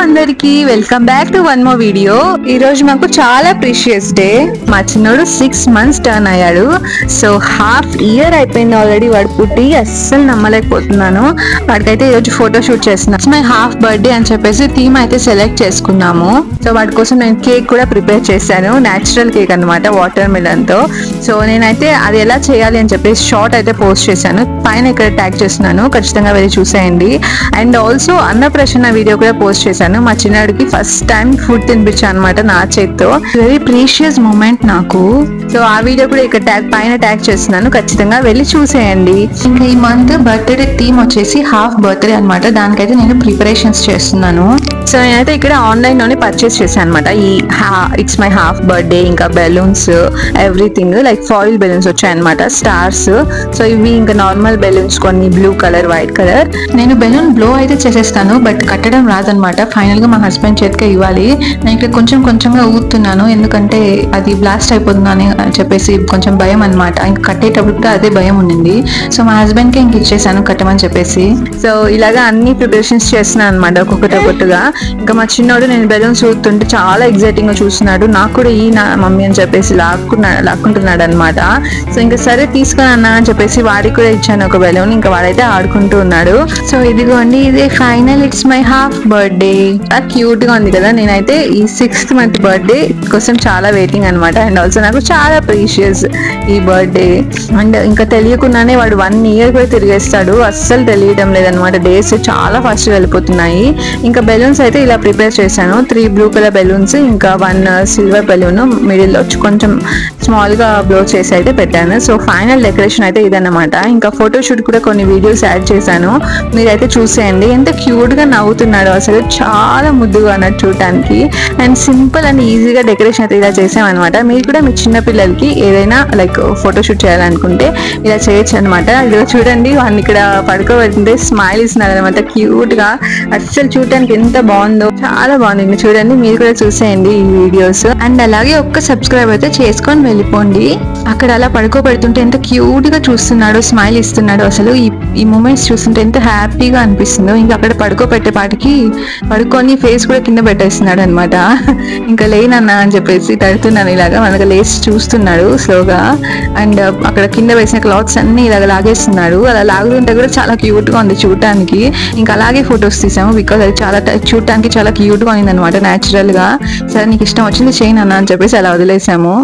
అందరికి welcome back to one more video. ఈ రోజు మాకు చాలా ప్రీషియస్ డే. మా చిన్నోడు 6 months టర్న్ అయ్యాడు. సో హాఫ్ ఇయర్ అయిపోయింది ఆల్రెడీ వాడు పుట్టి. అస్సలు నమ్మలేకపోతున్నాను. వాడికైతే ఈరోజు ఫోటో షూట్ చేస్తున్నాను. మై హాఫ్ బర్త్డే అని చెప్పేసి థీమ్ అయితే సెలెక్ట్ చేసుకున్నాము. సో వాడి కోసం నేను కేక్ కూడా ప్రిపేర్ చేశాను. న్యాచురల్ కేక్ అనమాట, వాటర్ మిలన్ తో. సో నేనైతే అది ఎలా చేయాలి అని చెప్పేసి షార్ట్ అయితే పోస్ట్ చేశాను. పైన ఇక్కడ ట్యాగ్ చేస్తున్నాను, ఖచ్చితంగా వెళ్ళి చూసేయండి. అండ్ ఆల్సో అన్నప్రసన్న వీడియో కూడా పోస్ట్ చేశాను. మా చిన్నాడికి ఫస్ట్ టైం ఫుడ్ తినిపించాను అనమాట నా చేతితో. వెరీ ప్రీషియస్ మూమెంట్ నాకు. సో ఆ వీడియో కూడా ఇక్కడ పైన ట్యాగ్ చేస్తున్నాను, ఖచ్చితంగా వెళ్ళి చూసేయండి. ఇంకా ఈ మంత్ బర్త్డే థీమ్ వచ్చేసి హాఫ్ బర్త్డే అనమాట. దానికైతే నేను ప్రిపరేషన్స్ చేస్తున్నాను. సో నేనైతే ఇక్కడ ఆన్లైన్ లోనే పర్చేస్ చేశాను అనమాట. ఈ ఇట్స్ మై హాఫ్ బర్త్డే, ఇంకా balloons, everything like foil balloons వచ్చాయన్నమాట, స్టార్స్. సో ఇవి ఇంకా నార్మల్ బెలూన్స్ కొన్ని బ్లూ కలర్, వైట్ కలర్. నేను బెలూన్ బ్లో అయితే చేసేస్తాను, బట్ కట్టడం రాదనమాట. ఫైనల్ గా మా హస్బెండ్ చేతికి ఇవ్వాలి. నేను ఇక్కడ కొంచెం కొంచెంగా ఊతున్నాను, ఎందుకంటే అది బ్లాస్ట్ అయిపోతుందని చెప్పేసి కొంచెం భయం అనమాట. ఇంకా కట్టేటప్పుడు కూడా అదే భయం ఉండింది. సో మా హస్బెండ్ కి ఇంక ఇచ్చేసాను కట్టమని చెప్పేసి. సో ఇలాగా అన్ని ప్రిపరేషన్స్ చేస్తున్నాను అనమాట, ఒక్కొక్కటిగా. ఇంకా మా చిన్నోడు నేను బెలూన్స్ ఊతుంటే చాలా ఎక్సైటింగ్ గా చూస్తున్నాడు. నాకు కూడా ఈ నా మమ్మీ అని చెప్పేసి లాక్కుంటున్నాడు అనమాట. సో ఇంకా సరే తీసుకొని అన్నా అని చెప్పేసి వాడికి కూడా ఇచ్చాను ఒక బెలూన్. ఇంకా వాడైతే ఆడుకుంటూ ఉన్నాడు. సో ఇదిగోండి, ఇదే final it's my half birthday. Cute గా ఉంది కదా. నేనైతే ఈ 6th month బర్త్డే కోసం చాలా వెయిటింగ్ అనమాట. అండ్ ఆల్సో నాకు చాలా ప్రీషియస్ ఈ బర్త్డే. అండ్ ఇంకా తెలియకుండానే వాడు 1 year కూడా తిరిగేస్తాడు. అస్సలు తెలియడం లేదనమాట. డేస్ చాలా ఫాస్ట్ వెళ్ళిపోతున్నాయి. ఇంకా బెలూన్స్ అయితే ఇలా ప్రిపేర్ చేశాను. 3 బ్లూ కలర్ బెలూన్స్, ఇంకా 1 సిల్వర్ బెలూన్ మిడిల్ వచ్చి కొంచెం స్మాల్ గా బ్లో చేసి అయితే పెట్టాను. సో ఫైనల్ డెకరేషన్ అయితే ఇదన్నమాట. ఇంకా ఫోటోషూట్ కూడా కొన్ని వీడియోస్ యాడ్ చేశాను, మీరైతే చూసేయండి. ఎంత క్యూట్ గా నవ్వుతున్నాడు, అసలు చాలా ముద్దుగా అన్నట్టు చూడటానికి. అండ్ సింపుల్ అండ్ ఈజీగా డెకరేషన్ అయితే ఇలా చేసామన్నమాట. మీరు కూడా మీ చిన్న పిల్లలకి ఏదైనా లైక్ ఫోటోషూట్ చేయాలనుకుంటే ఇలా చేయొచ్చు అనమాట. ఇది చూడండి, వాడిని ఇక్కడ పడుకోబెట్టింటే స్మైల్ ఇస్తున్నాడు అనమాట, క్యూట్ గా. అస్సలు చూడటానికి ఎంత బాగుందో, చాలా బాగుంది. చూడండి, మీరు కూడా చూసేయండి ఈ వీడియోస్. అండ్ అలాగే ఒక్క సబ్స్క్రైబ్ అయితే చేసుకొని వెళ్ళిపోండి. అక్కడ అలా పడుకోబెడుతుంటే ఎంత క్యూట్ గా చూస్తున్నాడు, స్మైల్ ఇస్తున్నాడు. అసలు ఈ మూమెంట్స్ చూస్తుంటే ఎంత హ్యాపీగా అనిపిస్తుందో. ఇంకా అక్కడ పడుకోబెట్టేపాటికి పడుకొని ఫేస్ కూడా కింద పెట్టేస్తున్నాడు అనమాట. ఇంకా లేనన్నా అని చెప్పేసి తడుతున్నాను ఇలాగా. మనకు లేచి చూస్తున్నాడు స్లోగా. అండ్ అక్కడ కింద వేసిన క్లాత్స్ అన్ని ఇలాగ లాగేస్తున్నాడు. అలా లాగుతుంటే కూడా చాలా క్యూట్ గా ఉంది చూడటానికి. ఇంకా అలాగే ఫొటోస్ తీసాము, బికాజ్ అది చాలా చూడటానికి చాలా క్యూట్ గా ఉంది అనమాట, న్యాచురల్ గా. సరే నీకు ఇష్టం వచ్చింది చేయనన్నా అని చెప్పేసి అలా వదిలేసాము.